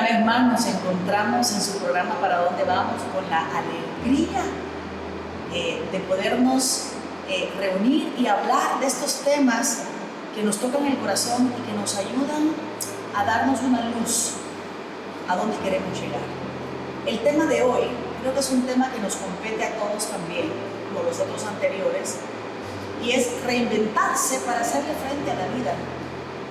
Una vez más nos encontramos en su programa Para Dónde Vamos con la alegría de podernos reunir y hablar de estos temas que nos tocan el corazón y que nos ayudan a darnos una luz a dónde queremos llegar. El tema de hoy creo que es un tema que nos compete a todos también, como los otros anteriores, y es reinventarse para hacerle frente a la vida.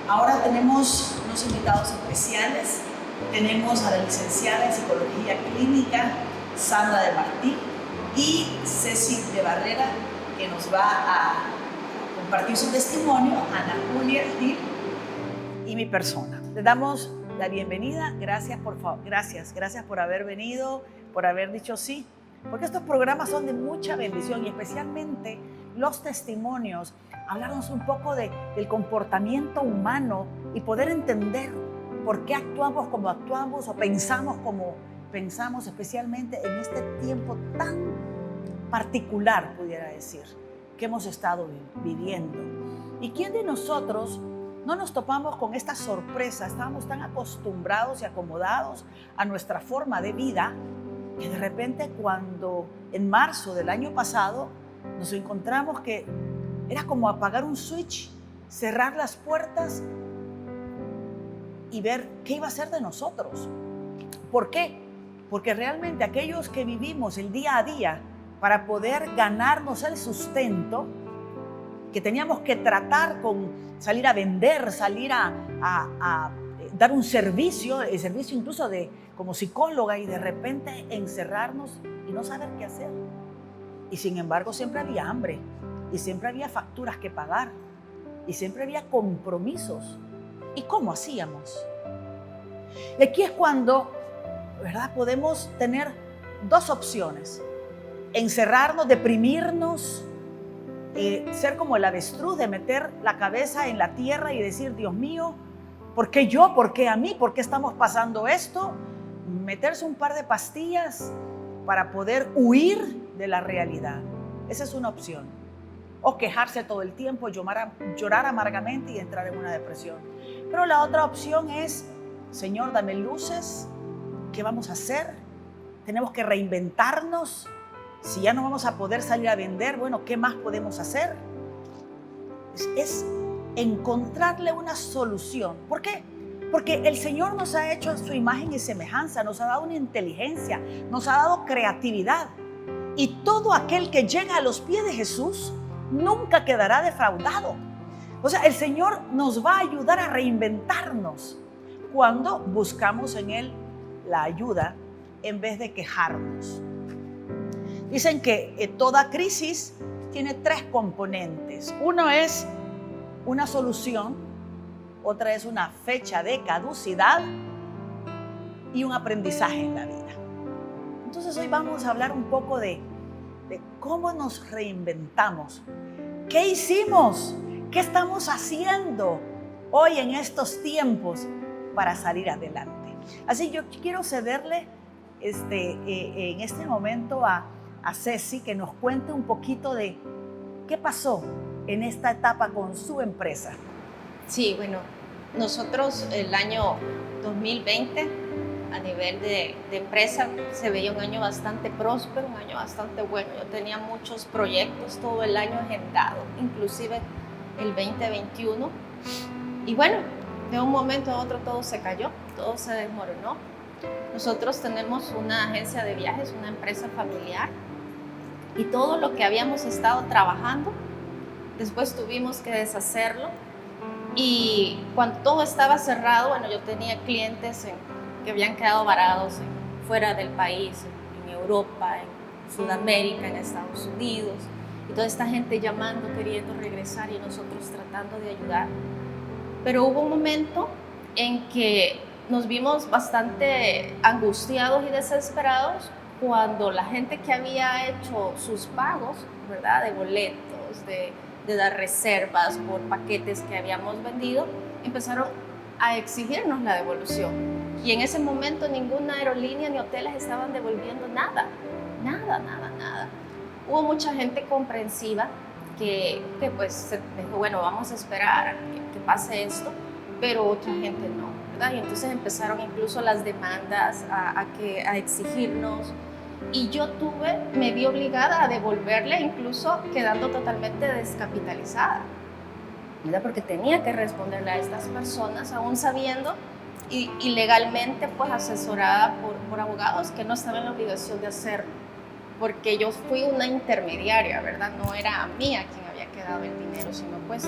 Ahora tenemos unos invitados especiales. Tenemos a la licenciada en Psicología Clínica, Sandra de Martí, y Ceci de Barrera, que nos va a compartir su testimonio, Ana Julia Gil y mi persona. Les damos la bienvenida. Gracias por haber venido, por haber dicho sí, porque estos programas son de mucha bendición y especialmente los testimonios, hablarnos un poco del comportamiento humano y poder entender por qué actuamos como actuamos o pensamos como pensamos, especialmente en este tiempo tan particular, pudiera decir, que hemos estado viviendo. ¿Y quién de nosotros no nos topamos con esta sorpresa? Estábamos tan acostumbrados y acomodados a nuestra forma de vida que de repente cuando en marzo del año pasado nos encontramos que era como apagar un switch, cerrar las puertas y ver qué iba a ser de nosotros. ¿Por qué? Porque realmente aquellos que vivimos el día a día para poder ganarnos el sustento, que teníamos que tratar con salir a vender, salir a dar un servicio, el servicio incluso como psicóloga, y de repente encerrarnos y no saber qué hacer. Y sin embargo siempre había hambre, y siempre había facturas que pagar, y siempre había compromisos. ¿Y cómo hacíamos? Y aquí es cuando, ¿verdad?, podemos tener dos opciones: encerrarnos, deprimirnos, ser como el avestruz, de meter la cabeza en la tierra y decir, Dios mío, ¿por qué yo? ¿Por qué a mí? ¿Por qué estamos pasando esto? Meterse un par de pastillas para poder huir de la realidad. Esa es una opción. O quejarse todo el tiempo, llorar amargamente y entrar en una depresión. Pero la otra opción es, Señor, dame luces. ¿Qué vamos a hacer? Tenemos que reinventarnos. Si ya no vamos a poder salir a vender, bueno, ¿qué más podemos hacer? Es encontrarle una solución. ¿Por qué? Porque el Señor nos ha hecho a su imagen y semejanza, nos ha dado una inteligencia, nos ha dado creatividad. Y todo aquel que llega a los pies de Jesús nunca quedará defraudado. O sea, el Señor nos va a ayudar a reinventarnos cuando buscamos en Él la ayuda en vez de quejarnos. Dicen que toda crisis tiene tres componentes. Uno es una solución, otra es una fecha de caducidad y un aprendizaje en la vida. Entonces hoy vamos a hablar un poco de cómo nos reinventamos. ¿Qué hicimos? ¿Qué estamos haciendo hoy en estos tiempos para salir adelante? Así yo quiero cederle en este momento a Ceci, que nos cuente un poquito de qué pasó en esta etapa con su empresa. Sí, bueno, nosotros el año 2020 a nivel de empresa se veía un año bastante próspero, un año bastante bueno. Yo tenía muchos proyectos todo el año agendado, inclusive el 2021. Y bueno, de un momento a otro todo se cayó, todo se desmoronó. Nosotros tenemos una agencia de viajes, una empresa familiar, y todo lo que habíamos estado trabajando, después tuvimos que deshacerlo. Y cuando todo estaba cerrado, bueno, yo tenía clientes que habían quedado varados fuera del país, en Europa, en Sudamérica, en Estados Unidos, y toda esta gente llamando, queriendo regresar, y nosotros tratando de ayudar. Pero hubo un momento en que nos vimos bastante angustiados y desesperados cuando la gente que había hecho sus pagos, ¿verdad?, de boletos, de dar reservas por paquetes que habíamos vendido, empezaron a exigirnos la devolución. Y en ese momento ninguna aerolínea ni hoteles estaban devolviendo nada. Hubo mucha gente comprensiva que pues dijo, bueno, vamos a esperar a que pase esto, pero otra gente no, ¿verdad? Y entonces empezaron incluso las demandas a exigirnos. Y yo me vi obligada a devolverle, incluso quedando totalmente descapitalizada, ¿verdad? Porque tenía que responderle a estas personas, aún sabiendo y legalmente pues asesorada por abogados que no estaban en la obligación de hacerlo, porque yo fui una intermediaria, ¿verdad? No era a mí a quien había quedado el dinero, sino pues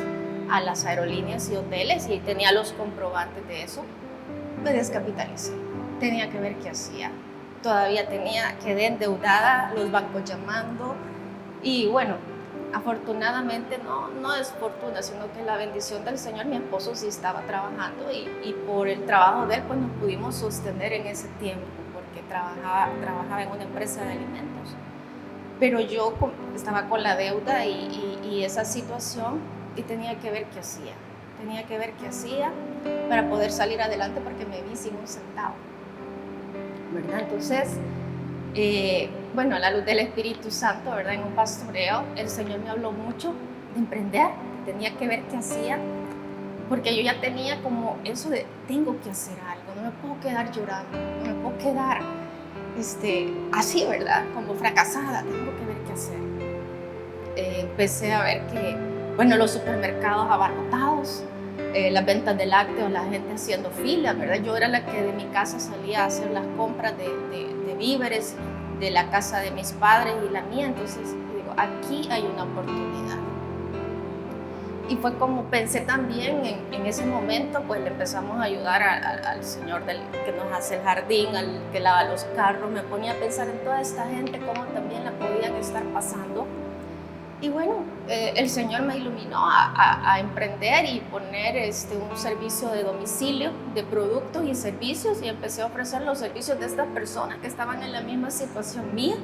a las aerolíneas y hoteles, y tenía los comprobantes de eso. Me descapitalicé, tenía que ver qué hacía. Todavía quedé endeudada, los bancos llamando, y bueno, afortunadamente, no es fortuna, sino que la bendición del Señor, mi esposo sí estaba trabajando, y por el trabajo de él pues nos pudimos sostener en ese tiempo, porque trabajaba en una empresa de alimentos. Pero yo estaba con la deuda y esa situación, y tenía que ver qué hacía para poder salir adelante, porque me vi sin un centavo, ¿verdad? Entonces, bueno, a la luz del Espíritu Santo, ¿verdad? En un pastoreo, el Señor me habló mucho de emprender, tenía que ver qué hacía, porque yo ya tenía como eso de, tengo que hacer algo, no me puedo quedar llorando, no me puedo quedar así, ¿verdad? Como fracasada, tengo que ver qué hacer. Empecé a ver que, bueno, los supermercados abarrotados, las ventas de lácteos, la gente haciendo fila, ¿verdad? Yo era la que de mi casa salía a hacer las compras de víveres, de la casa de mis padres y la mía. Entonces digo, aquí hay una oportunidad. Y fue como pensé también en ese momento, pues le empezamos a ayudar al señor que nos hace el jardín, al que lava los carros. Me ponía a pensar en toda esta gente, cómo también la podían estar pasando. Y bueno, el Señor me iluminó a emprender y poner un servicio de domicilio de productos y servicios, y empecé a ofrecer los servicios de estas personas que estaban en la misma situación mía,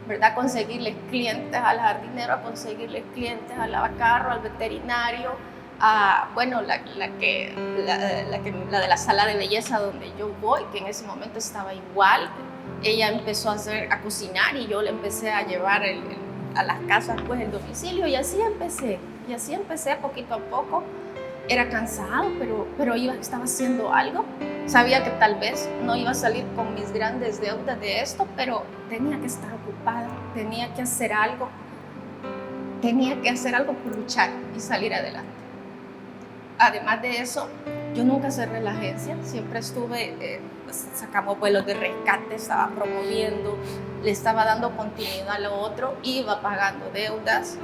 ¿verdad? Conseguirles clientes al jardinero, a conseguirles clientes al lavacarro, al veterinario, bueno, la de la sala de belleza donde yo voy, que en ese momento estaba igual. Ella empezó a cocinar y yo le empecé a llevar a las casas pues el domicilio, y así empecé poquito a poco. Era cansado, pero estaba haciendo algo. Sabía que tal vez no iba a salir con mis grandes deudas de esto, pero tenía que estar ocupada, tenía que hacer algo por luchar y salir adelante. Además de eso, yo nunca cerré la agencia, siempre estuve, sacamos vuelos de rescate, estaba promoviendo, le estaba dando continuidad a lo otro, iba pagando deudas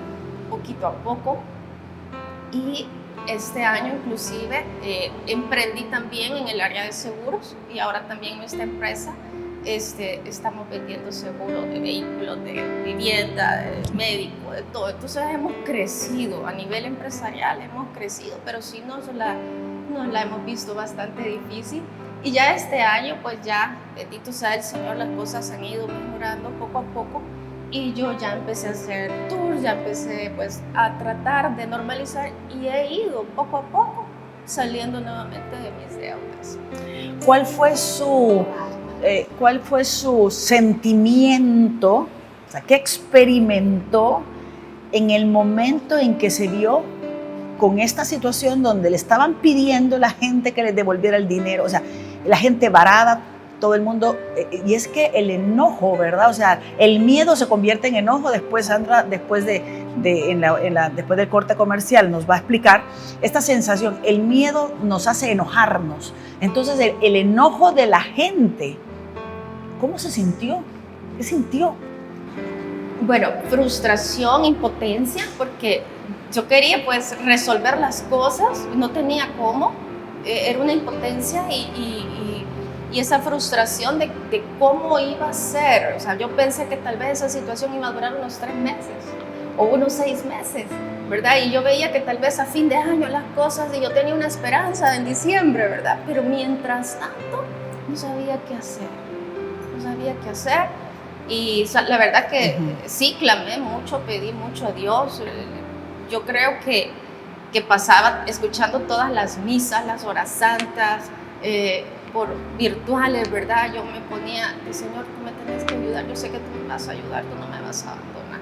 poquito a poco. Y este año inclusive emprendí también en el área de seguros, y ahora también en nuestra empresa estamos vendiendo seguros de vehículos, de vivienda, de médico, de todo. Entonces hemos crecido a nivel empresarial, pero sí nos la hemos visto bastante difícil. Y ya este año, pues ya, bendito sea el Señor, las cosas han ido mejorando poco a poco, y yo ya empecé a hacer tours, ya empecé pues a tratar de normalizar, y he ido poco a poco saliendo nuevamente de mis deudas. ¿Cuál fue su sentimiento, o sea, qué experimentó en el momento en que se vio con esta situación donde le estaban pidiendo la gente que les devolviera el dinero, o sea, la gente varada, todo el mundo, y es que el enojo, ¿verdad? O sea, el miedo se convierte en enojo. Después Sandra, después del corte comercial, nos va a explicar esta sensación. El miedo nos hace enojarnos. Entonces, el enojo de la gente, ¿cómo se sintió? ¿Qué sintió? Bueno, frustración, impotencia, porque yo quería pues resolver las cosas, no tenía cómo, era una impotencia y esa frustración de cómo iba a ser. O sea, yo pensé que tal vez esa situación iba a durar unos 3 meses o unos 6 meses, ¿verdad? Y yo veía que tal vez a fin de año las cosas, y yo tenía una esperanza en diciembre, ¿verdad? Pero mientras tanto no sabía qué hacer. Y la verdad que sí, clamé mucho, pedí mucho a Dios. Yo creo que pasaba escuchando todas las misas, las horas santas, por virtuales, ¿verdad? Yo me ponía, Señor, tú me tienes que ayudar, yo sé que tú me vas a ayudar, tú no me vas a abandonar.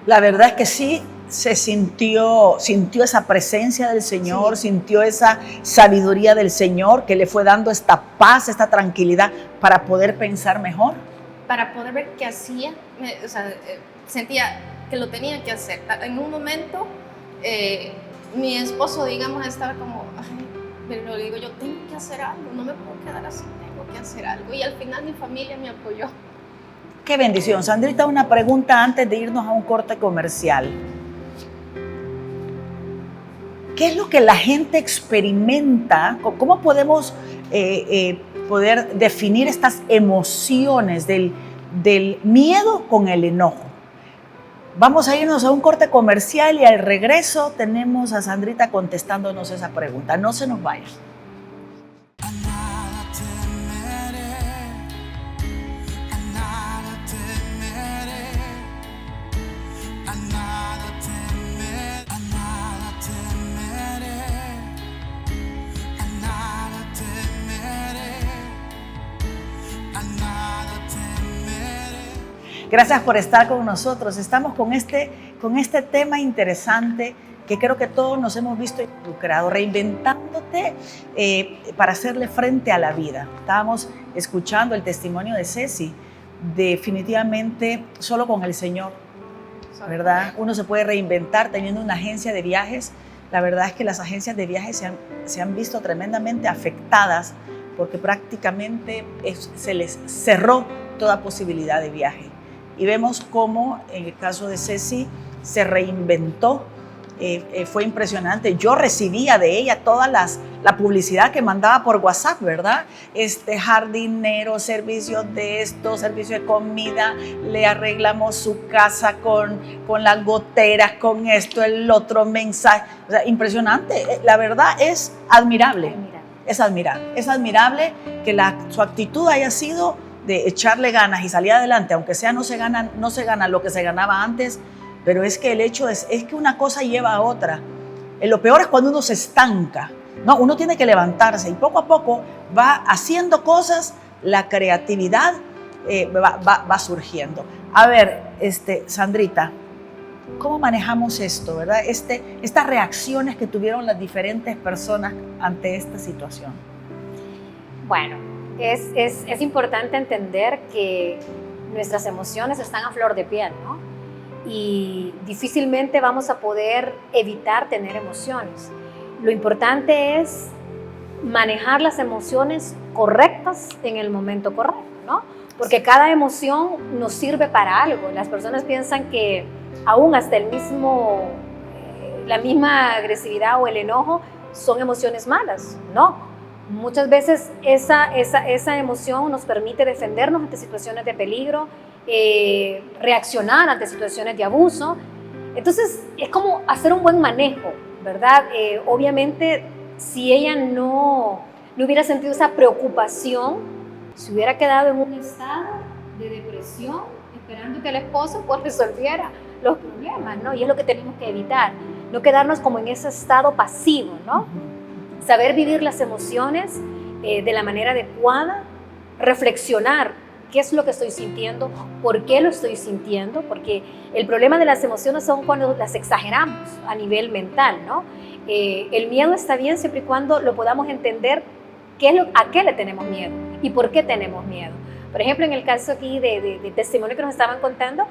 La verdad es que sí, se sintió esa presencia del Señor, sí, sintió esa sabiduría del Señor que le fue dando esta paz, esta tranquilidad para poder pensar mejor. Para poder ver qué hacía, sentía que lo tenía que hacer. En un momento, mi esposo, digamos, estaba como, ay, pero le digo, yo tengo que hacer algo, no me puedo quedar así, tengo que hacer algo. Y al final mi familia me apoyó. Qué bendición. Sandrita, una pregunta antes de irnos a un corte comercial. ¿Qué es lo que la gente experimenta? ¿Cómo podemos poder definir estas emociones del miedo con el enojo? Vamos a irnos a un corte comercial y al regreso tenemos a Sandrita contestándonos esa pregunta. No se nos vaya. Gracias por estar con nosotros. Estamos con este tema interesante que creo que todos nos hemos visto involucrados, reinventándote para hacerle frente a la vida. Estábamos escuchando el testimonio de Ceci. Definitivamente, solo con el Señor, ¿verdad? Uno se puede reinventar teniendo una agencia de viajes. La verdad es que las agencias de viajes se han visto tremendamente afectadas porque prácticamente se les cerró toda posibilidad de viaje. Y vemos cómo, en el caso de Ceci, se reinventó. Fue impresionante. Yo recibía de ella toda la publicidad que mandaba por WhatsApp, ¿verdad? Jardinero, servicios de esto, servicio de comida, le arreglamos su casa con las goteras, con esto, el otro mensaje. O sea, impresionante. La verdad es admirable. Es admirable que su actitud haya sido de echarle ganas y salir adelante, aunque sea no se gana lo que se ganaba antes, pero es que el hecho es que una cosa lleva a otra. Lo peor es cuando uno se estanca, ¿no? Uno tiene que levantarse y poco a poco va haciendo cosas, la creatividad va surgiendo. A ver, Sandrita, ¿cómo manejamos esto, verdad? Estas reacciones que tuvieron las diferentes personas ante esta situación. Bueno, es importante entender que nuestras emociones están a flor de piel, ¿no? Y difícilmente vamos a poder evitar tener emociones. Lo importante es manejar las emociones correctas en el momento correcto, ¿no? Porque cada emoción nos sirve para algo. Las personas piensan que aún hasta la misma agresividad o el enojo son emociones malas, ¿no? Muchas veces esa emoción nos permite defendernos ante situaciones de peligro, reaccionar ante situaciones de abuso. Entonces es como hacer un buen manejo, ¿verdad? Obviamente si ella no hubiera sentido esa preocupación, se hubiera quedado en un estado de depresión esperando que el esposo pues resolviera los problemas, ¿no? Y es lo que tenemos que evitar, no quedarnos como en ese estado pasivo, ¿no? Saber vivir las emociones de la manera adecuada, reflexionar qué es lo que estoy sintiendo, por qué lo estoy sintiendo, porque el problema de las emociones son cuando las exageramos a nivel mental, ¿no? El miedo está bien siempre y cuando lo podamos entender a qué le tenemos miedo y por qué tenemos miedo. Por ejemplo, en el caso aquí de testimonio que nos estaban contando,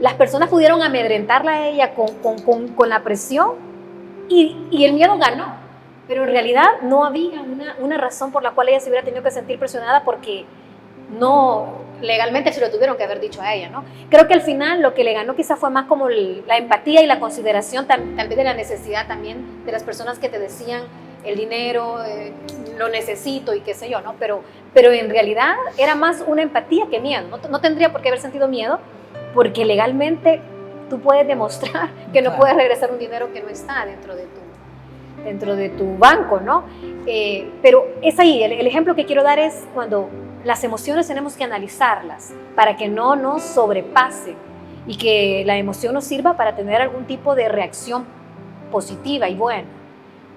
las personas pudieron amedrentarla a ella con la presión y el miedo ganó. Pero en realidad no había una razón por la cual ella se hubiera tenido que sentir presionada porque legalmente se lo tuvieron que haber dicho a ella, ¿no? Creo que al final lo que le ganó quizá fue más como la empatía y la consideración también de la necesidad también de las personas que te decían el dinero, lo necesito y qué sé yo, ¿no? Pero en realidad era más una empatía que miedo. No tendría por qué haber sentido miedo porque legalmente tú puedes demostrar que no puedes regresar un dinero que no está dentro de tu banco, ¿no? Pero es ahí, el ejemplo que quiero dar es cuando las emociones tenemos que analizarlas para que no nos sobrepasen y que la emoción nos sirva para tener algún tipo de reacción positiva y buena,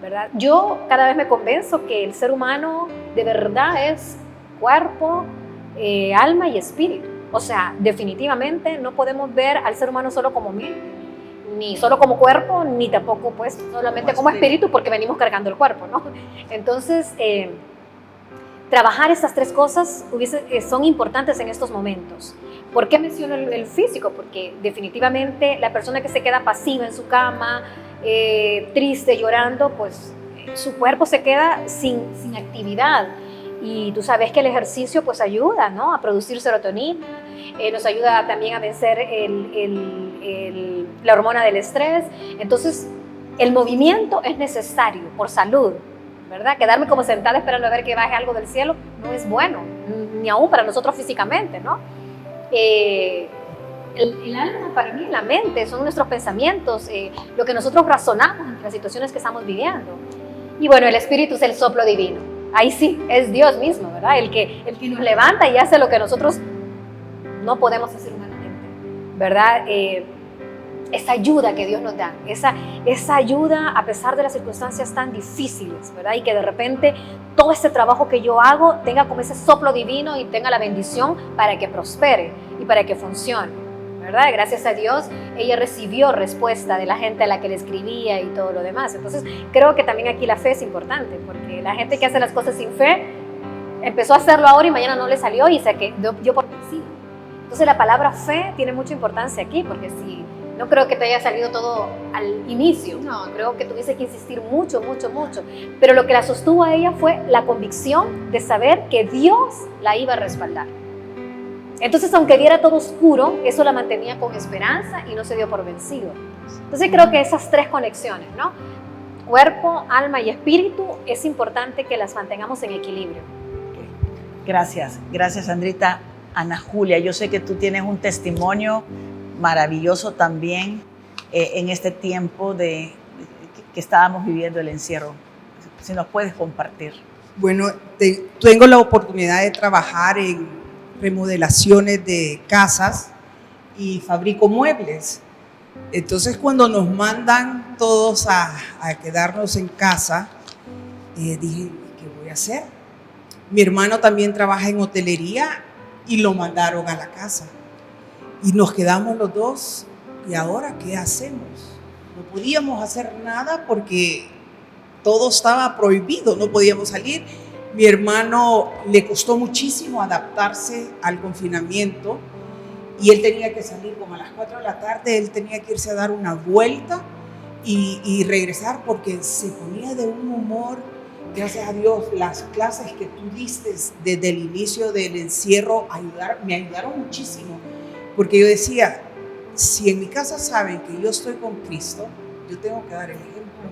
¿verdad? Yo cada vez me convenzo que el ser humano de verdad es cuerpo, alma y espíritu. O sea, definitivamente no podemos ver al ser humano solo como mente. ni solo como cuerpo, ni tampoco pues solamente como espíritu, porque venimos cargando el cuerpo, ¿no? Entonces, trabajar estas tres cosas son importantes en estos momentos. ¿Por qué menciono el físico? Porque definitivamente la persona que se queda pasiva en su cama, triste, llorando, pues su cuerpo se queda sin actividad. Y tú sabes que el ejercicio pues ayuda, ¿no?, a producir serotonina, nos ayuda también a vencer la hormona del estrés. Entonces, el movimiento es necesario por salud, ¿verdad? Quedarme como sentada esperando a ver que baje algo del cielo no es bueno, ni aún para nosotros físicamente, ¿no? El alma, para mí, la mente, son nuestros pensamientos, lo que nosotros razonamos entre las situaciones que estamos viviendo. Y bueno, el espíritu es el soplo divino. Ahí sí, es Dios mismo, ¿verdad? El que nos levanta y hace lo que nosotros no podemos hacer humanamente, ¿verdad? Esa ayuda que Dios nos da, esa ayuda a pesar de las circunstancias tan difíciles, ¿verdad? Y que de repente todo este trabajo que yo hago tenga como ese soplo divino y tenga la bendición para que prospere y para que funcione, ¿verdad? Gracias a Dios, ella recibió respuesta de la gente a la que le escribía y todo lo demás. Entonces, creo que también aquí la fe es importante, porque la gente que hace las cosas sin fe empezó a hacerlo ahora y mañana no le salió y se dio por vencido. Entonces, la palabra fe tiene mucha importancia aquí, porque si no creo que te haya salido todo al inicio, no, creo que tuviese que insistir mucho, pero lo que la sostuvo a ella fue la convicción de saber que Dios la iba a respaldar. Entonces, aunque viera todo oscuro, eso la mantenía con esperanza y no se dio por vencido. Entonces, creo que esas tres conexiones, ¿no?, cuerpo, alma y espíritu, es importante que las mantengamos en equilibrio. Gracias, Sandrita. Ana Julia, yo sé que tú tienes un testimonio maravilloso también en este tiempo que estábamos viviendo el encierro. Si nos puedes compartir. Bueno, tengo la oportunidad de trabajar en remodelaciones de casas y fabrico muebles. Entonces, cuando nos mandan todos a quedarnos en casa, dije, ¿qué voy a hacer? Mi hermano también trabaja en hotelería y lo mandaron a la casa. Y nos quedamos los dos. ¿Y ahora qué hacemos? No podíamos hacer nada porque todo estaba prohibido, no podíamos salir. Mi hermano le costó muchísimo adaptarse al confinamiento y él tenía que salir como a las 4 de la tarde, él tenía que irse a dar una vuelta y regresar porque se ponía de un humor. Gracias a Dios, las clases que tú diste desde el inicio del encierro me ayudaron muchísimo, porque yo decía, si en mi casa saben que yo estoy con Cristo, yo tengo que dar el ejemplo,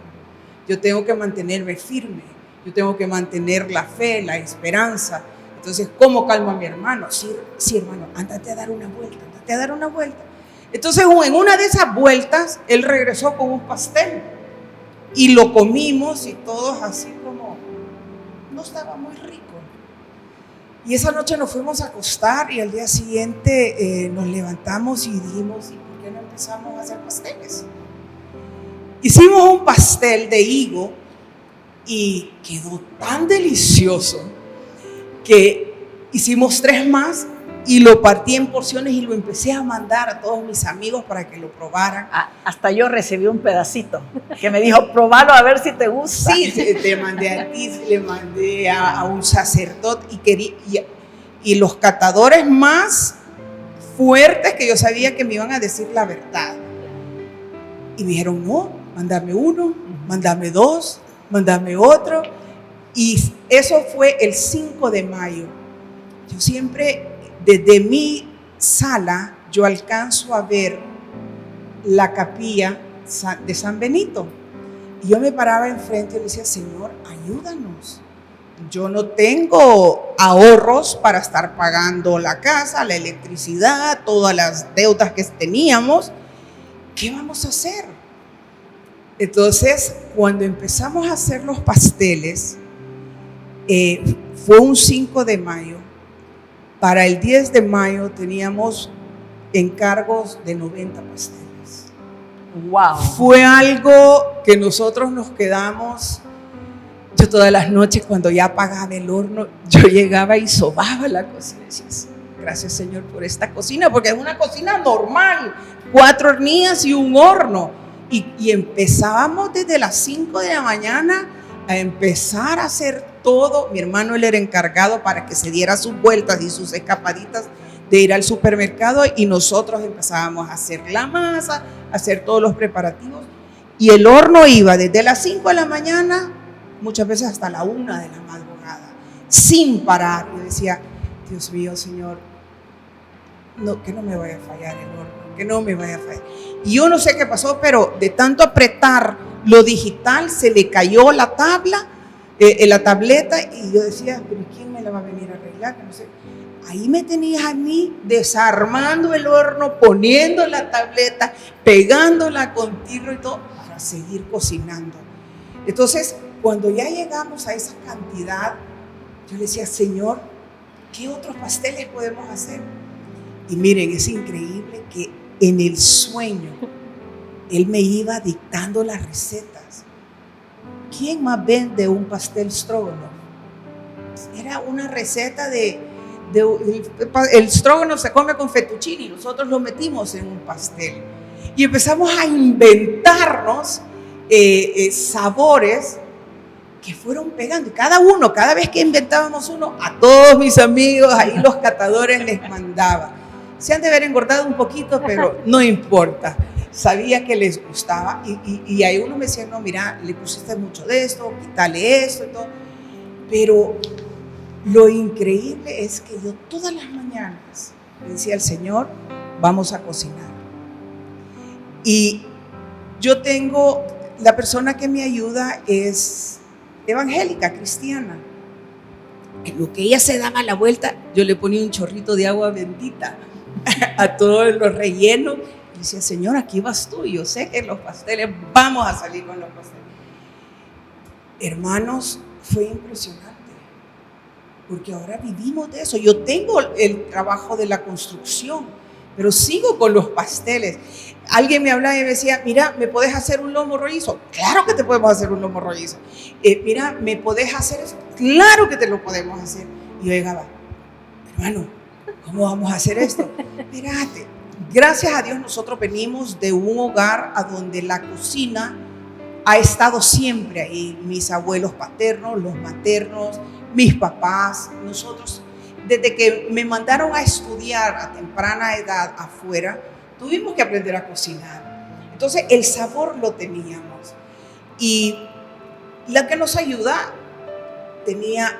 yo tengo que mantenerme firme, yo tengo que mantener la fe, la esperanza. Entonces, ¿cómo calmo a mi hermano? Sí, hermano, ándate a dar una vuelta. Entonces, en una de esas vueltas, él regresó con un pastel y lo comimos y todos así como, no estaba muy rico. Y esa noche nos fuimos a acostar y al día siguiente nos levantamos y dijimos, ¿y por qué no empezamos a hacer pasteles? Hicimos un pastel de higo y quedó tan delicioso que hicimos 3 más y lo partí en porciones y lo empecé a mandar a todos mis amigos para que lo probaran. Hasta yo recibí un pedacito que me dijo, probalo a ver si te gusta. Sí, te mandé a ti, le mandé a un sacerdote y los catadores más fuertes que yo sabía que me iban a decir la verdad. Y me dijeron, no, mándame uno, mándame 2, mándame otro. Y eso fue el 5 de mayo. Yo siempre, desde mi sala, yo alcanzo a ver la capilla de San Benito. Y yo me paraba enfrente y le decía, Señor, ayúdanos. Yo no tengo ahorros para estar pagando la casa, la electricidad, todas las deudas que teníamos. ¿Qué vamos a hacer? Entonces, cuando empezamos a hacer los pasteles, fue un 5 de mayo. Para el 10 de mayo teníamos encargos de 90 pasteles. ¡Wow! Fue algo que nosotros nos quedamos. Yo todas las noches cuando ya apagaba el horno, yo llegaba y sobaba la cocina. Y decía, gracias Señor por esta cocina, porque es una cocina normal, 4 hornillas y un horno. Y empezábamos desde las 5 de la mañana a empezar a hacer todo. Mi hermano, él era encargado para que se diera sus vueltas y sus escapaditas de ir al supermercado, y nosotros empezábamos a hacer la masa, a hacer todos los preparativos, y el horno iba desde las 5 de la mañana, muchas veces hasta la 1 de la madrugada, sin parar. Yo decía, Dios mío, Señor, no, que no me vaya a fallar el horno, que no me vaya a fallar. Y yo no sé qué pasó, pero de tanto apretar lo digital, se le cayó la tabla, la tableta, y yo decía, pero ¿quién me la va a venir a arreglar? No sé. Ahí me tenías a mí desarmando el horno, poniendo la tableta, pegándola con tiro y todo, para seguir cocinando. Entonces, cuando ya llegamos a esa cantidad, yo le decía, Señor, ¿qué otros pasteles podemos hacer? Y miren, es increíble que en el sueño Él me iba dictando las recetas. ¿Quién más vende un pastel stroganoff? Era una receta el stroganoff se come con fettuccine, y nosotros lo metimos en un pastel. Y empezamos a inventarnos sabores que fueron pegando. Y cada vez que inventábamos uno, a todos mis amigos, ahí los catadores les mandaba. Se han de haber engordado un poquito, pero no importa. Sabía que les gustaba, y ahí uno me decía, no, mira, le pusiste mucho de esto, quítale esto y todo. Pero lo increíble es que yo todas las mañanas le decía al Señor, vamos a cocinar. Y yo tengo, la persona que me ayuda es evangélica, cristiana. En lo que ella se daba la vuelta, yo le ponía un chorrito de agua bendita a todos los rellenos. Y decía, Señor, aquí vas tú. Y yo sé que los pasteles, vamos a salir con los pasteles. Hermanos, fue impresionante, porque ahora vivimos de eso. Yo tengo el trabajo de la construcción, pero sigo con los pasteles. Alguien me hablaba y me decía, mira, ¿me podés hacer un lomo rollizo? Claro que te podemos hacer un lomo rollizo. Mira, ¿me podés hacer eso? Claro que te lo podemos hacer. Y yo llegaba, hermano, ¿cómo vamos a hacer esto? Espérate. Gracias a Dios nosotros venimos de un hogar a donde la cocina ha estado siempre ahí. Mis abuelos paternos, los maternos, mis papás, nosotros, desde que me mandaron a estudiar a temprana edad afuera, tuvimos que aprender a cocinar. Entonces el sabor lo teníamos. Y la que nos ayuda tenía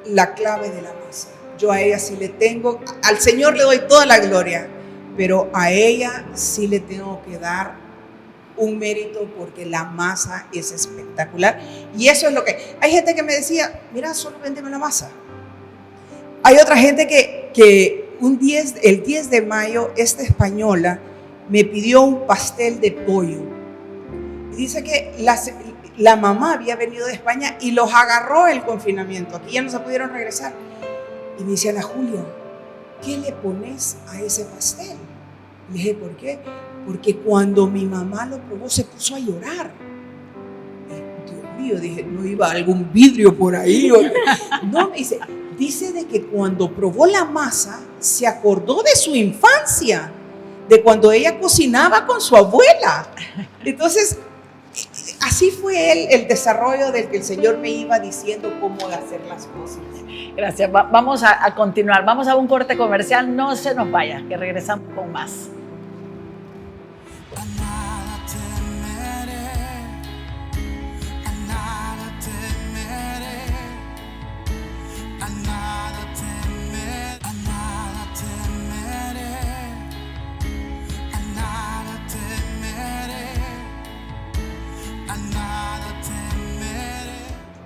la clave de la masa. Yo a ella sí le tengo, al Señor le doy toda la gloria, pero a ella sí le tengo que dar un mérito, porque la masa es espectacular. Y eso es lo que... Hay gente que me decía, mira, solo véndeme la masa. Hay otra gente que el 10 de mayo, esta española me pidió un pastel de pollo. Y dice que la mamá había venido de España y los agarró el confinamiento. Aquí ya no se pudieron regresar. Y me decía, Ana Julio, ¿qué le pones a ese pastel? Le dije, ¿por qué? Porque cuando mi mamá lo probó se puso a llorar. Dios mío, dije, ¿no iba algún vidrio por ahí? No, me dice de que cuando probó la masa se acordó de su infancia, de cuando ella cocinaba con su abuela. Entonces, así fue el desarrollo del que el Señor me iba diciendo cómo hacer las cosas. Gracias. Vamos a continuar. Vamos a un corte comercial. No se nos vaya, que regresamos con más.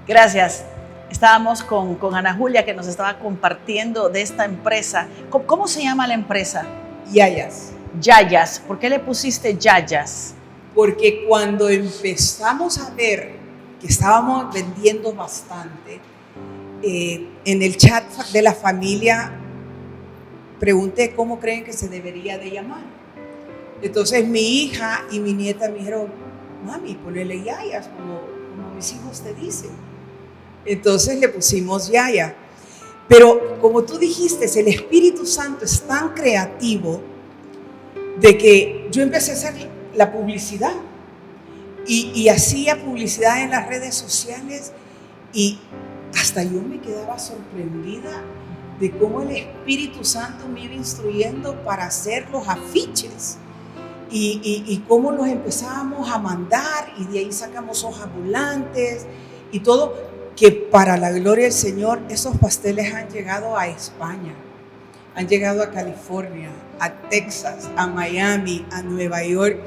Gracias. Estábamos con Ana Julia, que nos estaba compartiendo de esta empresa. ¿Cómo se llama la empresa? Yayas. Yayas. ¿Por qué le pusiste Yayas? Porque cuando empezamos a ver que estábamos vendiendo bastante, en el chat de la familia pregunté cómo creen que se debería de llamar. Entonces mi hija y mi nieta me dijeron, mami, ponele Yayas, como mis hijos te dicen. Entonces le pusimos Yaya. Pero como tú dijiste, el Espíritu Santo es tan creativo de que yo empecé a hacer la publicidad. y hacía publicidad en las redes sociales y hasta yo me quedaba sorprendida de cómo el Espíritu Santo me iba instruyendo para hacer los afiches y cómo los empezábamos a mandar y de ahí sacamos hojas volantes y todo, que para la gloria del Señor esos pasteles han llegado a España, han llegado a California, a Texas, a Miami, a Nueva York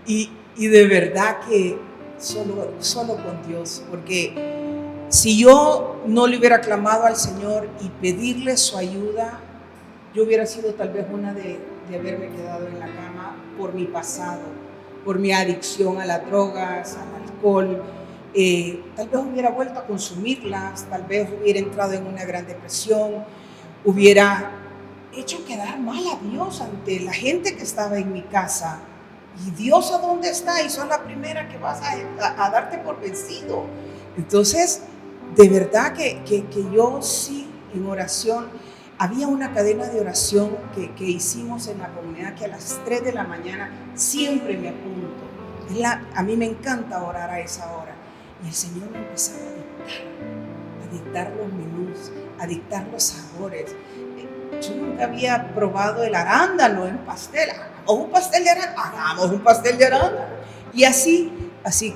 y de verdad que solo con Dios, porque si yo no le hubiera clamado al Señor y pedirle su ayuda, yo hubiera sido tal vez una de haberme quedado en la cama por mi pasado, por mi adicción a las drogas, al alcohol. Tal vez hubiera vuelto a consumirlas, tal vez hubiera entrado en una gran depresión, hubiera hecho quedar mal a Dios ante la gente que estaba en mi casa. ¿Y Dios a dónde está? Y son la primera que vas a darte por vencido. Entonces, de verdad que yo sí, en oración, había una cadena de oración que hicimos en la comunidad que a las 3 de la mañana siempre me apunto. A mí me encanta orar a esa hora. Y el Señor me empezaba a dictar los menús, a dictar los sabores. Yo nunca había probado el arándano en pastel. Hagamos un pastel de arándano, hagamos un pastel de arándano. Y así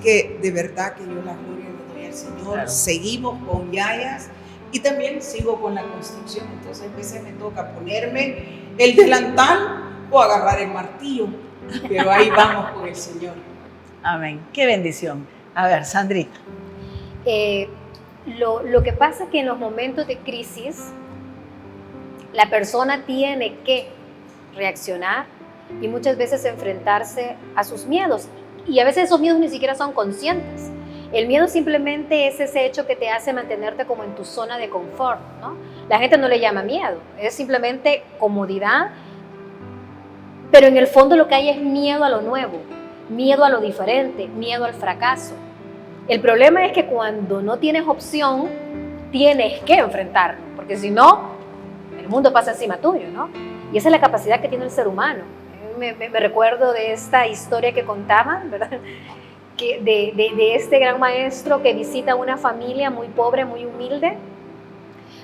que de verdad que yo la gloria le doy al Señor. Claro. Seguimos con Yayas y también sigo con la construcción. Entonces a veces me toca ponerme el delantal o agarrar el martillo. Pero ahí vamos con el Señor. Amén. Qué bendición. A ver, Sandrita. Lo que pasa es que en los momentos de crisis, la persona tiene que reaccionar y muchas veces enfrentarse a sus miedos. Y a veces esos miedos ni siquiera son conscientes. El miedo simplemente es ese hecho que te hace mantenerte como en tu zona de confort, ¿no? La gente no le llama miedo, es simplemente comodidad, pero en el fondo lo que hay es miedo a lo nuevo, miedo a lo diferente, miedo al fracaso. El problema es que cuando no tienes opción, tienes que enfrentarlo, porque si no, el mundo pasa encima tuyo, ¿no? Y esa es la capacidad que tiene el ser humano. Me recuerdo de esta historia que contaban, ¿verdad? De este gran maestro que visita una familia muy pobre, muy humilde,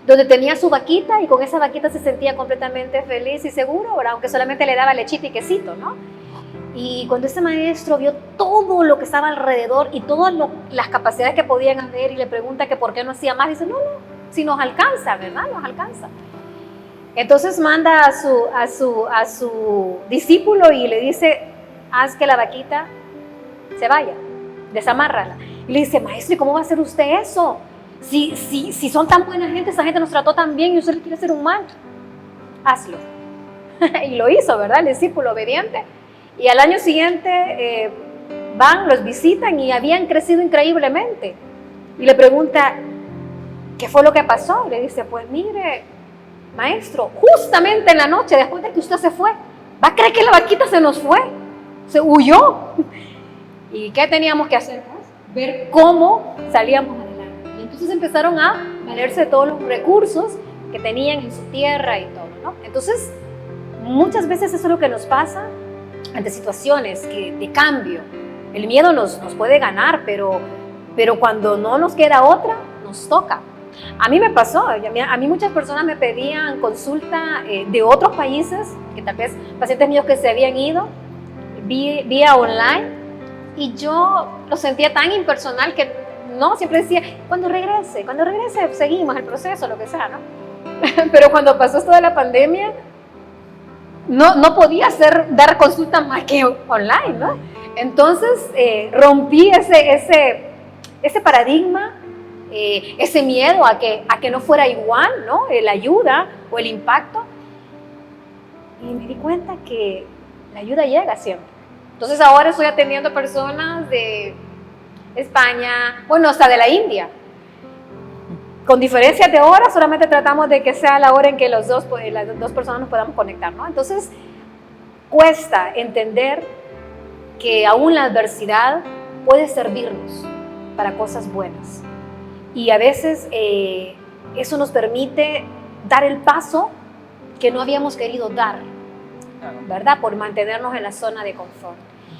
donde tenía su vaquita y con esa vaquita se sentía completamente feliz y seguro, ¿verdad? Aunque solamente le daba lechita y quesito, ¿no? Y cuando ese maestro vio todo lo que estaba alrededor y todas las capacidades que podían haber y le pregunta que por qué no hacía más, dice, no, si nos alcanza, ¿verdad? Nos alcanza. Entonces manda a su discípulo y le dice, haz que la vaquita se vaya, desamárrala. Y le dice, maestro, ¿y cómo va a hacer usted eso? Si son tan buena gente, esa gente nos trató tan bien y usted le quiere hacer un mal. Hazlo. Y lo hizo, ¿verdad? El discípulo obediente. Y al año siguiente van, los visitan y habían crecido increíblemente. Y le pregunta, ¿qué fue lo que pasó? Le dice, pues mire, maestro, justamente en la noche, después de que usted se fue, ¿va a creer que la vaquita se nos fue? Se huyó. ¿Y qué teníamos que hacer? Ver cómo salíamos adelante. Y entonces empezaron a valerse de todos los recursos que tenían en su tierra y todo, ¿no? Entonces, muchas veces eso es lo que nos pasa ante situaciones de cambio. El miedo nos puede ganar, pero cuando no nos queda otra, nos toca. A mí me pasó, a mí muchas personas me pedían consulta de otros países, que tal vez pacientes míos que se habían ido vía online, y yo lo sentía tan impersonal que no, siempre decía, cuando regrese seguimos el proceso, lo que sea, ¿no? Pero cuando pasó esto de la pandemia, no podía dar consulta más que online, ¿no? Entonces rompí ese paradigma, ese miedo a que no fuera igual, ¿no? La ayuda o el impacto. Y me di cuenta que la ayuda llega siempre. Entonces ahora estoy atendiendo personas de España, bueno, hasta de la India. Con diferencias de horas, solamente tratamos de que sea la hora en que las dos personas nos podamos conectar, ¿no? Entonces, cuesta entender que aún la adversidad puede servirnos para cosas buenas. Y a veces eso nos permite dar el paso que no habíamos querido dar, ¿verdad? Por mantenernos en la zona de confort.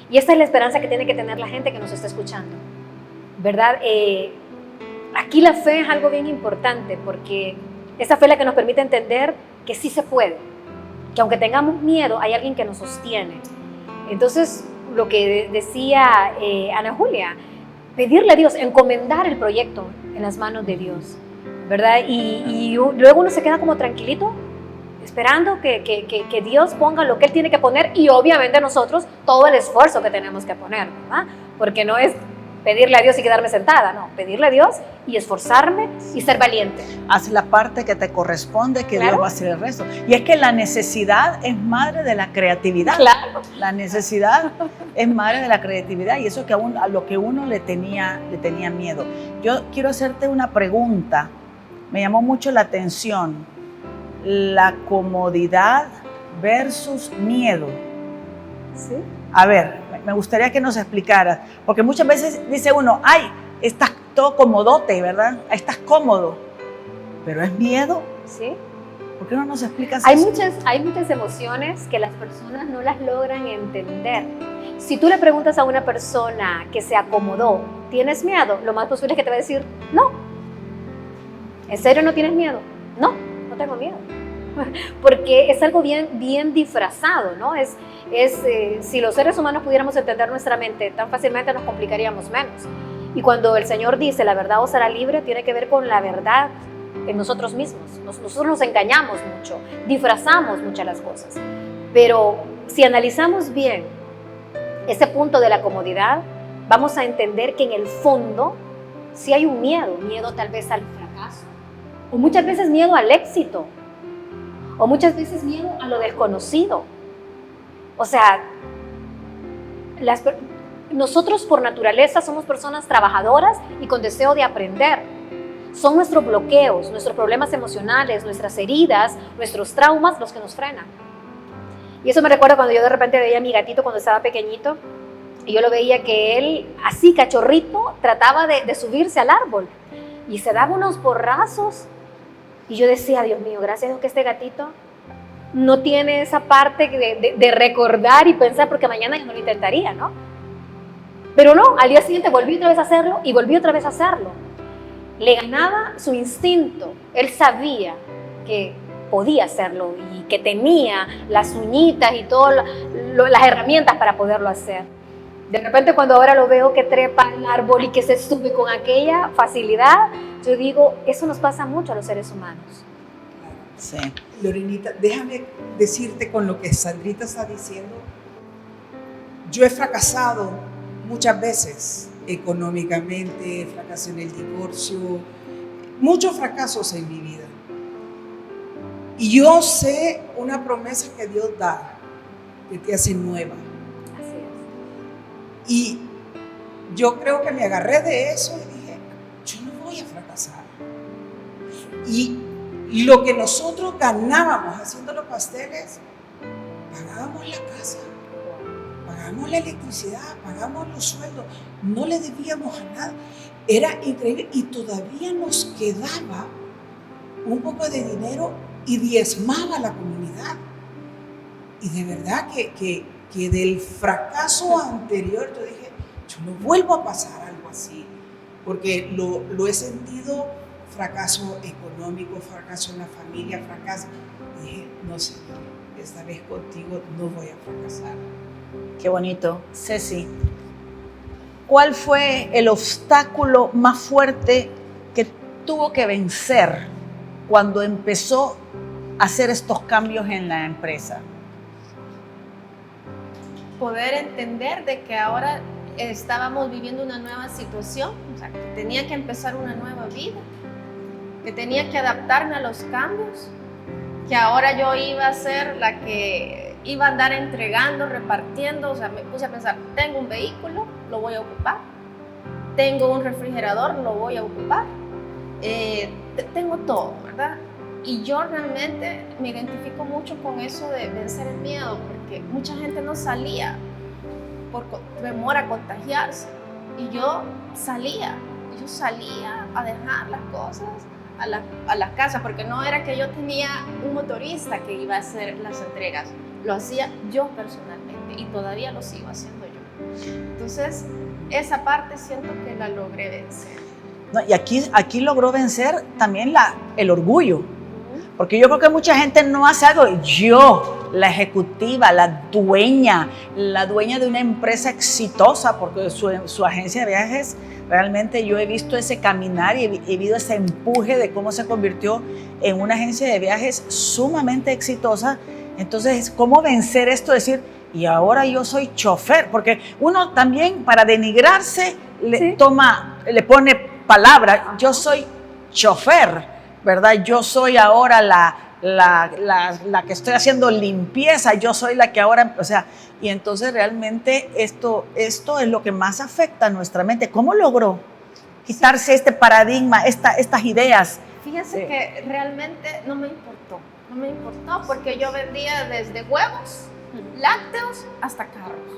Y esta es la esperanza que tiene que tener la gente que nos está escuchando, ¿verdad? Aquí la fe es algo bien importante porque esa fe es la que nos permite entender que sí se puede, que aunque tengamos miedo, hay alguien que nos sostiene. Entonces, lo que decía Ana Julia, pedirle a Dios, encomendar el proyecto en las manos de Dios, ¿verdad? Y luego uno se queda como tranquilito, esperando que Dios ponga lo que Él tiene que poner y obviamente nosotros todo el esfuerzo que tenemos que poner, ¿verdad? Porque no es pedirle a Dios y quedarme sentada, no, pedirle a Dios y esforzarme y ser valiente. Haz la parte que te corresponde, que Claro. Dios va a hacer el resto. Y es que la necesidad es madre de la creatividad. Claro. La necesidad es madre de la creatividad y eso que a lo que uno le tenía miedo. Yo quiero hacerte una pregunta. Me llamó mucho la atención. La comodidad versus miedo. ¿Sí? A ver, me gustaría que nos explicaras, porque muchas veces dice uno, ay, estás todo comodote, ¿verdad? Estás cómodo, pero es miedo. ¿Sí? ¿Por qué no nos explicas Hay eso? muchas emociones que las personas no las logran entender. Si tú le preguntas a una persona que se acomodó, ¿tienes miedo? Lo más posible es que te va a decir, no. ¿En serio no tienes miedo? No, no tengo miedo. Porque es algo bien disfrazado, ¿no? Si los seres humanos pudiéramos entender nuestra mente, tan fácilmente nos complicaríamos menos. Y cuando el Señor dice, la verdad os hará libre, tiene que ver con la verdad en nosotros mismos. Nosotros nos engañamos mucho, disfrazamos muchas las cosas. Pero si analizamos bien ese punto de la comodidad, vamos a entender que en el fondo sí hay un miedo tal vez al fracaso, o muchas veces miedo al éxito, o muchas veces miedo a lo desconocido. O sea, nosotros por naturaleza somos personas trabajadoras y con deseo de aprender. Son nuestros bloqueos, nuestros problemas emocionales, nuestras heridas, nuestros traumas los que nos frenan. Y eso me recuerda cuando yo de repente veía a mi gatito cuando estaba pequeñito y yo lo veía que él, así cachorrito, trataba de subirse al árbol y se daba unos porrazos. Y yo decía, Dios mío, gracias a Dios que este gatito no tiene esa parte de recordar y pensar, porque mañana ya no lo intentaría, ¿no? Pero no, al día siguiente volví otra vez a hacerlo y volví otra vez a hacerlo. Le ganaba su instinto. Él sabía que podía hacerlo y que tenía las uñitas y todas las herramientas para poderlo hacer. De repente cuando ahora lo veo que trepa el árbol y que se sube con aquella facilidad, yo digo, eso nos pasa mucho a los seres humanos. Sí. Lorenita, déjame decirte con lo que Sandrita está diciendo. Yo he fracasado muchas veces económicamente, fracasé en el divorcio, muchos fracasos en mi vida. Y yo sé una promesa que Dios da, que te hace nueva. Así es. Y yo creo que me agarré de eso y dije, yo no voy a fracasar. Y lo que nosotros ganábamos haciendo los pasteles, pagábamos la casa, pagábamos la electricidad, pagábamos los sueldos, no le debíamos a nada. Era increíble y todavía nos quedaba un poco de dinero y diezmaba la comunidad. Y de verdad que del fracaso anterior yo dije, yo no vuelvo a pasar algo así, porque lo he sentido, fracaso económico, fracaso en la familia, fracaso. Y dije, no Señor, esta vez contigo no voy a fracasar. Qué bonito. Ceci, ¿cuál fue el obstáculo más fuerte que tuvo que vencer cuando empezó a hacer estos cambios en la empresa? Poder entender de que ahora estábamos viviendo una nueva situación, o sea, que tenía que empezar una nueva vida, que tenía que adaptarme a los cambios, que ahora yo iba a ser la que iba a andar entregando, repartiendo. O sea, me puse a pensar, tengo un vehículo, lo voy a ocupar, tengo un refrigerador, lo voy a ocupar, tengo todo, ¿verdad? Y yo realmente me identifico mucho con eso de vencer el miedo, porque mucha gente no salía por temor a contagiarse. Y yo salía a dejar las cosas a la casa, porque no era que yo tenía un motorista que iba a hacer las entregas, lo hacía yo personalmente y todavía lo sigo haciendo yo. Entonces, esa parte siento que la logré vencer. No, y aquí logró vencer también el orgullo, porque yo creo que mucha gente no hace algo. Yo, la ejecutiva, la dueña de una empresa exitosa, porque su agencia de viajes, realmente yo he visto ese caminar y he visto ese empuje de cómo se convirtió en una agencia de viajes sumamente exitosa. Entonces, ¿cómo vencer esto? Decir, y ahora yo soy chofer, porque uno también para denigrarse le pone palabra, yo soy chofer, ¿verdad? Yo soy ahora la que estoy haciendo limpieza, yo soy la que ahora, o sea, y entonces realmente esto es lo que más afecta a nuestra mente. ¿Cómo logró quitarse este paradigma, estas ideas? Fíjense que realmente no me importó porque yo vendía desde huevos, lácteos hasta carros.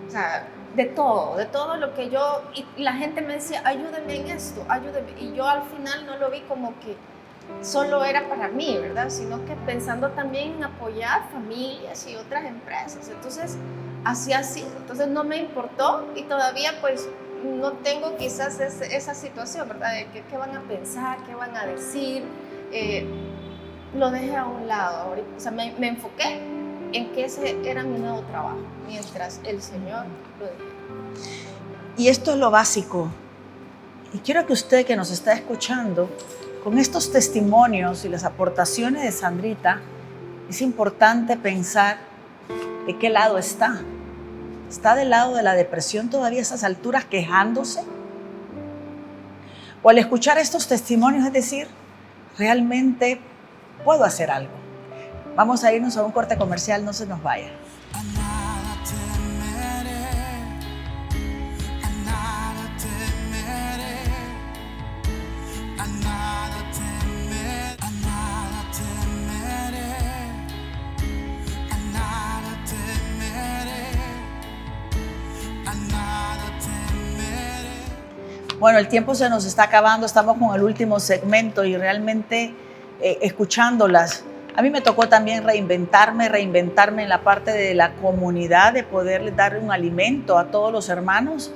O sea, de todo lo que yo, y la gente me decía, ayúdame en esto, ayúdame. Y yo al final no lo vi como que solo era para mí, ¿verdad? Sino que pensando también en apoyar familias y otras empresas. Entonces, así ha sido. Entonces no me importó y todavía pues no tengo quizás esa situación, ¿verdad? De qué van a pensar, qué van a decir. Lo dejé a un lado ahorita. O sea, me enfoqué en que ese era mi nuevo trabajo, mientras el Señor lo dejé. Y esto es lo básico. Y quiero que usted que nos está escuchando, con estos testimonios y las aportaciones de Sandrita, es importante pensar de qué lado está. ¿Está del lado de la depresión todavía a esas alturas quejándose? O al escuchar estos testimonios, es decir, realmente puedo hacer algo. Vamos a irnos a un corte comercial, no se nos vaya. Bueno, el tiempo se nos está acabando, estamos con el último segmento y realmente escuchándolas, a mí me tocó también reinventarme en la parte de la comunidad, de poderle dar un alimento a todos los hermanos,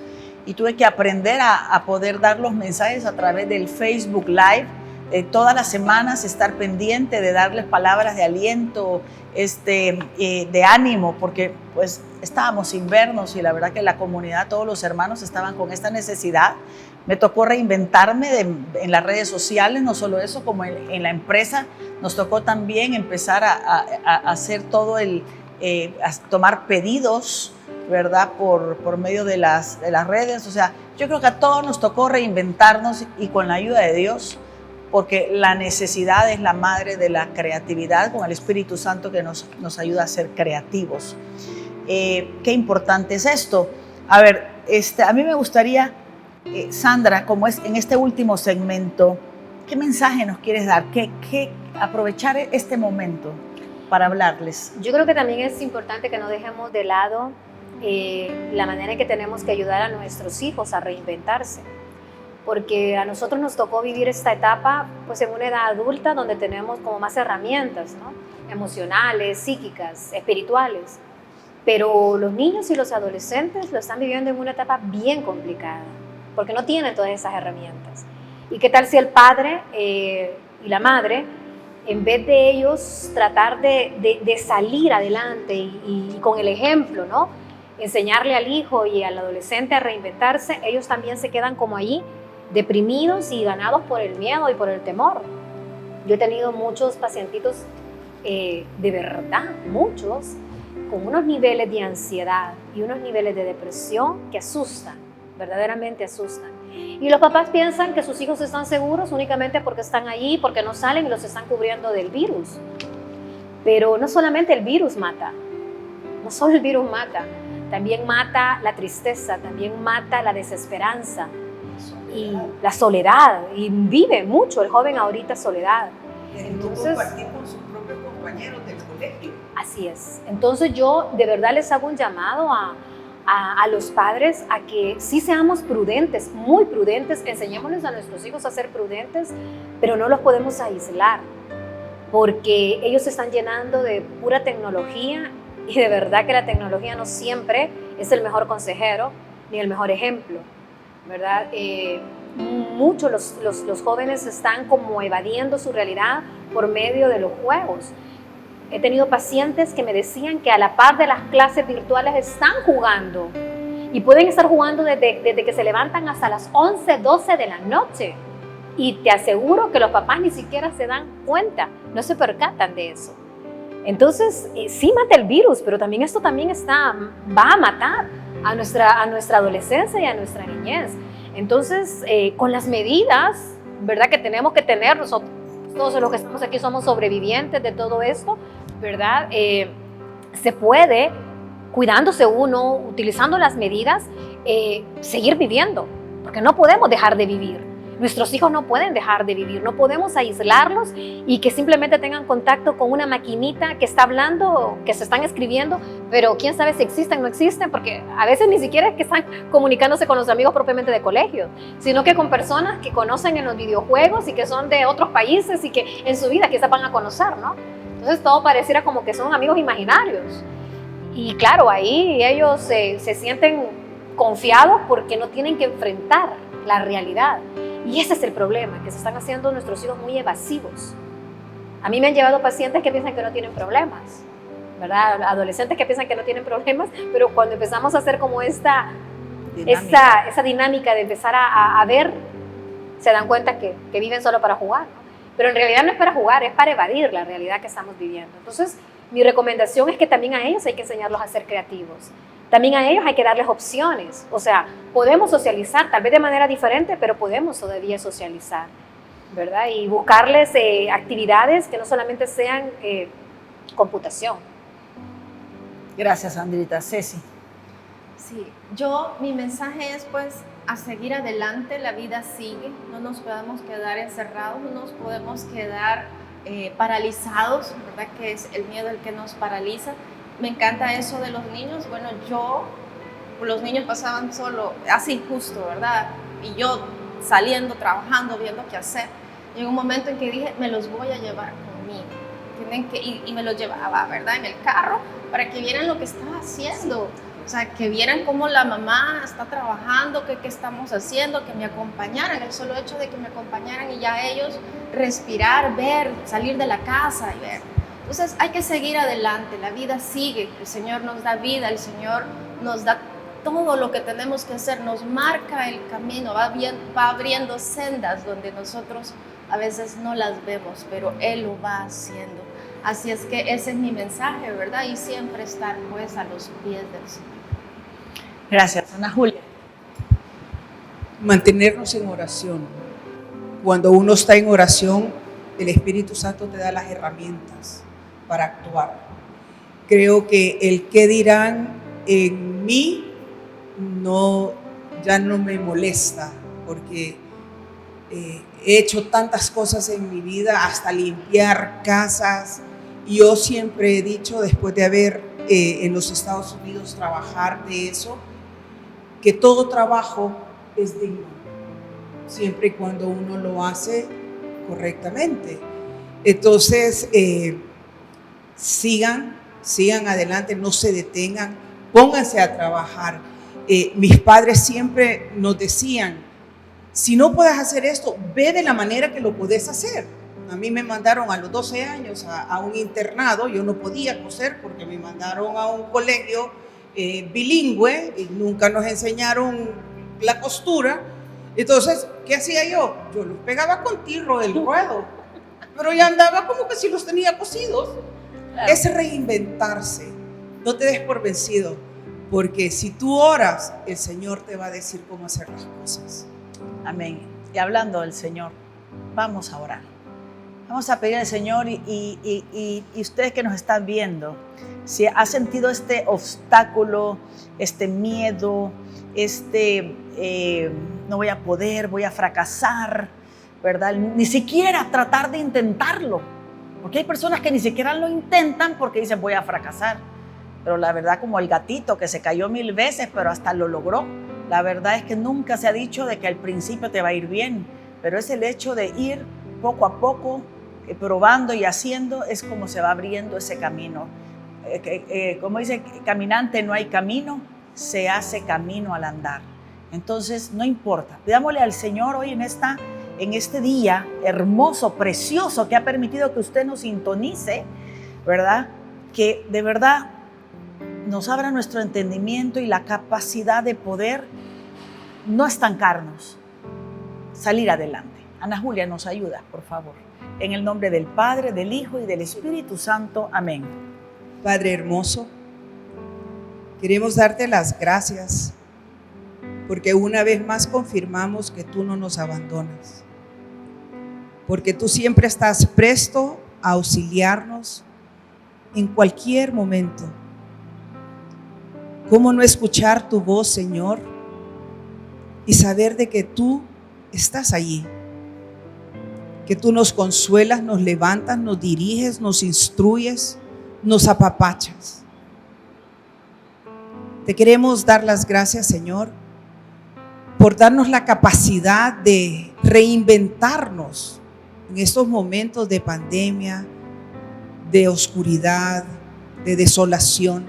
y tuve que aprender a poder dar los mensajes a través del Facebook Live, todas las semanas estar pendiente de darles palabras de aliento, de ánimo, porque pues estábamos sin vernos y la verdad que la comunidad, todos los hermanos estaban con esta necesidad. Me tocó reinventarme en las redes sociales, no solo eso, como en la empresa. Nos tocó también empezar a hacer todo a tomar pedidos, ¿verdad? Por medio de las redes. O sea, yo creo que a todos nos tocó reinventarnos y con la ayuda de Dios, porque la necesidad es la madre de la creatividad, con el Espíritu Santo que nos ayuda a ser creativos. Qué importante es esto. A ver, a mí me gustaría, Sandra, como es en este último segmento, ¿qué mensaje nos quieres dar? ¿Qué aprovechar este momento para hablarles? Yo creo que también es importante que no dejemos de lado la manera en que tenemos que ayudar a nuestros hijos a reinventarse, porque a nosotros nos tocó vivir esta etapa pues en una edad adulta donde tenemos como más herramientas, ¿no? Emocionales, psíquicas, espirituales, pero los niños y los adolescentes lo están viviendo en una etapa bien complicada, porque no tienen todas esas herramientas. ¿Y qué tal si el padre y la madre, en vez de ellos tratar de salir adelante y con el ejemplo, ¿no? Enseñarle al hijo y al adolescente a reinventarse, ellos también se quedan como allí deprimidos y ganados por el miedo y por el temor? Yo he tenido muchos pacientitos, de verdad, muchos, con unos niveles de ansiedad y unos niveles de depresión que asustan, verdaderamente asustan. Y los papás piensan que sus hijos están seguros únicamente porque están allí, porque no salen y los están cubriendo del virus. Pero no solamente el virus mata, no solo el virus mata, también mata la tristeza, también mata la desesperanza y la soledad. Y vive mucho el joven ahorita soledad. Entonces, compartir con sus propios compañeros del colegio. Así es. Entonces yo de verdad les hago un llamado a los padres a que sí seamos prudentes, muy prudentes, enseñémosles a nuestros hijos a ser prudentes, pero no los podemos aislar, porque ellos se están llenando de pura tecnología y de verdad que la tecnología no siempre es el mejor consejero, ni el mejor ejemplo, ¿verdad? Muchos los jóvenes están como evadiendo su realidad por medio de los juegos. He tenido pacientes que me decían que a la par de las clases virtuales están jugando y pueden estar jugando desde que se levantan hasta las 11, 12 de la noche. Y te aseguro que los papás ni siquiera se dan cuenta, no se percatan de eso. Entonces, sí mata el virus, pero también esto también va a matar a nuestra adolescencia y a nuestra niñez. Entonces, con las medidas, ¿verdad?, que tenemos que tener, nosotros, todos los que estamos aquí somos sobrevivientes de todo esto, ¿verdad? Se puede, cuidándose uno, utilizando las medidas, seguir viviendo, porque no podemos dejar de vivir. Nuestros hijos no pueden dejar de vivir, no podemos aislarlos y que simplemente tengan contacto con una maquinita que está hablando, que se están escribiendo, pero quién sabe si existen o no existen, porque a veces ni siquiera es que están comunicándose con los amigos propiamente de colegio, sino que con personas que conocen en los videojuegos y que son de otros países y que en su vida quizás van a conocer, ¿no? Entonces todo pareciera como que son amigos imaginarios. Y claro, ahí ellos se sienten confiados porque no tienen que enfrentar la realidad. Y ese es el problema, que se están haciendo nuestros hijos muy evasivos. A mí me han llevado pacientes que piensan que no tienen problemas, ¿verdad? Adolescentes que piensan que no tienen problemas, pero cuando empezamos a hacer como esa dinámica de empezar a ver, se dan cuenta que viven solo para jugar, ¿no? Pero en realidad no es para jugar, es para evadir la realidad que estamos viviendo. Entonces, mi recomendación es que también a ellos hay que enseñarlos a ser creativos. También a ellos hay que darles opciones. O sea, podemos socializar, tal vez de manera diferente, pero podemos todavía socializar, ¿verdad? Y buscarles actividades que no solamente sean computación. Gracias, Sandrita. Ceci. Sí, mi mensaje es pues a seguir adelante, la vida sigue, no nos podemos quedar encerrados, no nos podemos quedar paralizados, ¿verdad? Que es el miedo el que nos paraliza. Me encanta eso de los niños. Bueno, los niños pasaban solo, así justo, ¿verdad? Y yo saliendo, trabajando, viendo qué hacer. Llegó un momento en que dije, me los voy a llevar conmigo. Y me los llevaba, ¿verdad? En el carro, para que vieran lo que estaba haciendo. O sea, que vieran cómo la mamá está trabajando, qué estamos haciendo, que me acompañaran. El solo hecho de que me acompañaran y ya ellos respirar, ver, salir de la casa y ver. Entonces hay que seguir adelante, la vida sigue, el Señor nos da vida, el Señor nos da todo lo que tenemos que hacer, nos marca el camino, va abriendo sendas donde nosotros a veces no las vemos, pero Él lo va haciendo. Así es que ese es mi mensaje, ¿verdad? Y siempre estar pues a los pies del Señor. Gracias, Ana Julia. Mantenernos en oración. Cuando uno está en oración, el Espíritu Santo te da las herramientas para actuar. Creo que el qué dirán en mí ya no me molesta, porque he hecho tantas cosas en mi vida, hasta limpiar casas. Yo siempre he dicho, después de haber en los Estados Unidos trabajar de eso, que todo trabajo es digno, siempre y cuando uno lo hace correctamente. Entonces, sigan adelante, no se detengan, pónganse a trabajar. Mis padres siempre nos decían, si no puedes hacer esto, ve de la manera que lo puedes hacer. A mí me mandaron a los 12 años a un internado, yo no podía coser porque me mandaron a un colegio bilingüe y nunca nos enseñaron la costura. Entonces, ¿qué hacía yo? Yo los pegaba con tirro del ruedo, pero ya andaba como que si los tenía cosidos. Claro. Es reinventarse, no te des por vencido, porque si tú oras, el Señor te va a decir cómo hacer las cosas. Amén. Y hablando del Señor, vamos a orar. Vamos a pedir al Señor y ustedes que nos están viendo, si ha sentido este obstáculo, este miedo, no voy a poder, voy a fracasar, ¿verdad? Ni siquiera tratar de intentarlo, porque hay personas que ni siquiera lo intentan porque dicen voy a fracasar, pero la verdad, como el gatito que se cayó 1000 veces pero hasta lo logró. La verdad es que nunca se ha dicho de que al principio te va a ir bien, pero es el hecho de ir poco a poco probando y haciendo, es como se va abriendo ese camino. Como dice, caminante no hay camino se hace camino al andar. Entonces, no importa. Pidámosle al Señor hoy en este día hermoso, precioso, que ha permitido que usted nos sintonice, ¿verdad? Que de verdad nos abra nuestro entendimiento y la capacidad de poder no estancarnos, salir adelante. Ana Julia, nos ayuda, por favor. En el nombre del Padre, del Hijo y del Espíritu Santo. Amén. Padre hermoso, queremos darte las gracias porque una vez más confirmamos que tú no nos abandonas, porque tú siempre estás presto a auxiliarnos en cualquier momento. ¿Cómo no escuchar tu voz, Señor, y saber de que tú estás allí? Que tú nos consuelas, nos levantas, nos diriges, nos instruyes, nos apapachas. Te queremos dar las gracias, Señor, por darnos la capacidad de reinventarnos en estos momentos de pandemia, de oscuridad, de desolación,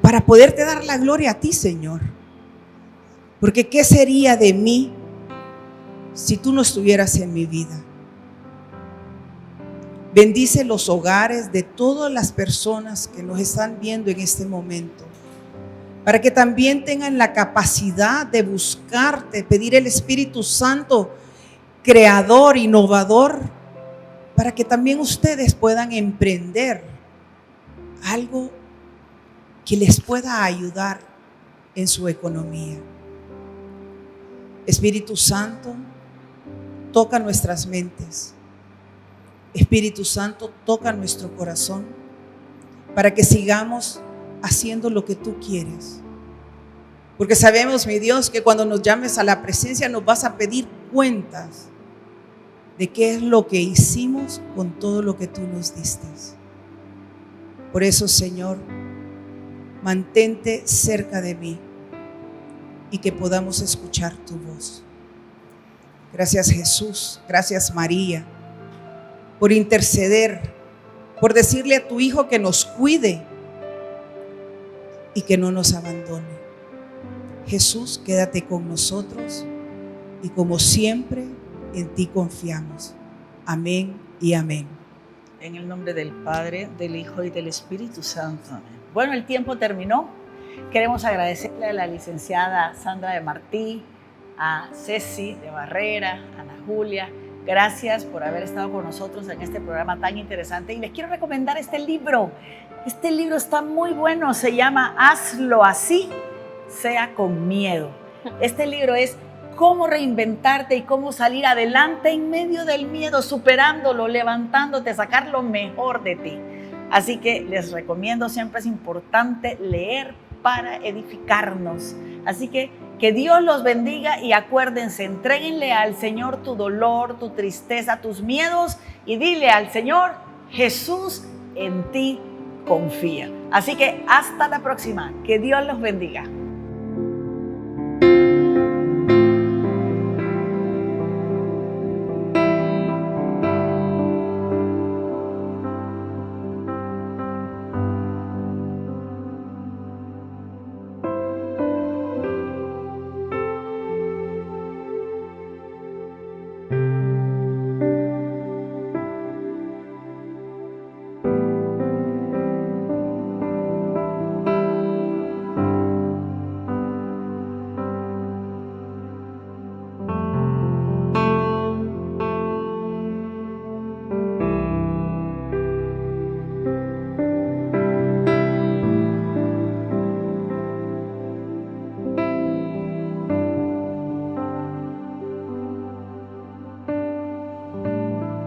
para poderte dar la gloria a ti, Señor. Porque ¿qué sería de mí si tú no estuvieras en mi vida? Bendice los hogares de todas las personas que nos están viendo en este momento, para que también tengan la capacidad de buscarte, pedir el Espíritu Santo, creador, innovador, para que también ustedes puedan emprender algo que les pueda ayudar en su economía. Espíritu Santo, toca nuestras mentes. Espíritu Santo, toca nuestro corazón para que sigamos haciendo lo que tú quieres. Porque sabemos, mi Dios, que cuando nos llames a la presencia nos vas a pedir cuentas de qué es lo que hicimos con todo lo que tú nos diste. Por eso, Señor, mantente cerca de mí y que podamos escuchar tu voz. Gracias, Jesús. Gracias, María, por interceder, por decirle a tu Hijo que nos cuide y que no nos abandone. Jesús, quédate con nosotros y como siempre en ti confiamos. Amén y amén. En el nombre del Padre, del Hijo y del Espíritu Santo. Amén. Bueno, el tiempo terminó. Queremos agradecerle a la licenciada Sandra de Martí, a Ceci de Barrera, a Ana Julia. Gracias por haber estado con nosotros en este programa tan interesante. Y les quiero recomendar este libro. Este libro está muy bueno. Se llama Hazlo así, sea con miedo. Este libro es cómo reinventarte y cómo salir adelante en medio del miedo, superándolo, levantándote, sacar lo mejor de ti. Así que les recomiendo, siempre es importante leer para edificarnos. Así que Dios los bendiga y acuérdense, entréguenle al Señor tu dolor, tu tristeza, tus miedos y dile al Señor, Jesús en ti confía. Así que hasta la próxima. Que Dios los bendiga.